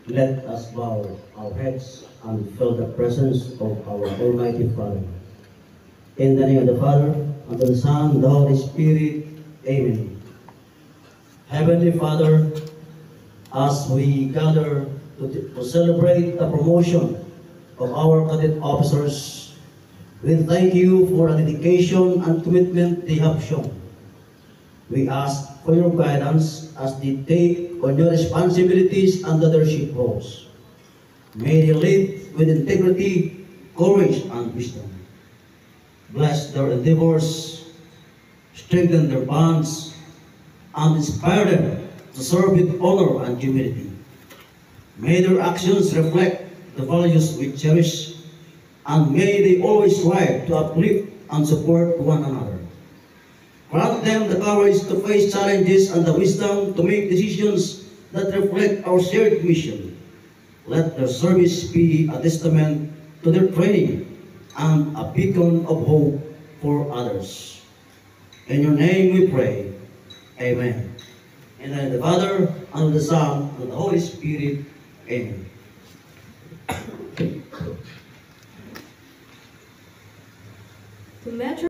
Let us bow our heads and feel the presence of our Almighty Father. In the name of the Father, and of the Son, and the Holy Spirit. Amen. Heavenly Father, as we gather to celebrate the promotion of our cadet officers, we thank you for the dedication and commitment they have shown. We ask for your guidance as they take on your responsibilities and leadership roles. May they lead with integrity, courage, and wisdom. Bless their endeavors, strengthen their bonds, and inspire them to serve with honor and humility. May their actions reflect the values we cherish, and may they always strive to uplift and support one another. Grant them the courage to face challenges and the wisdom to make decisions that reflect our shared mission. Let their service be a testament to their training and a beacon of hope for others. In your name we pray. Amen. In the name of the Father, and of the Son, and of the Holy Spirit. Amen. To Metro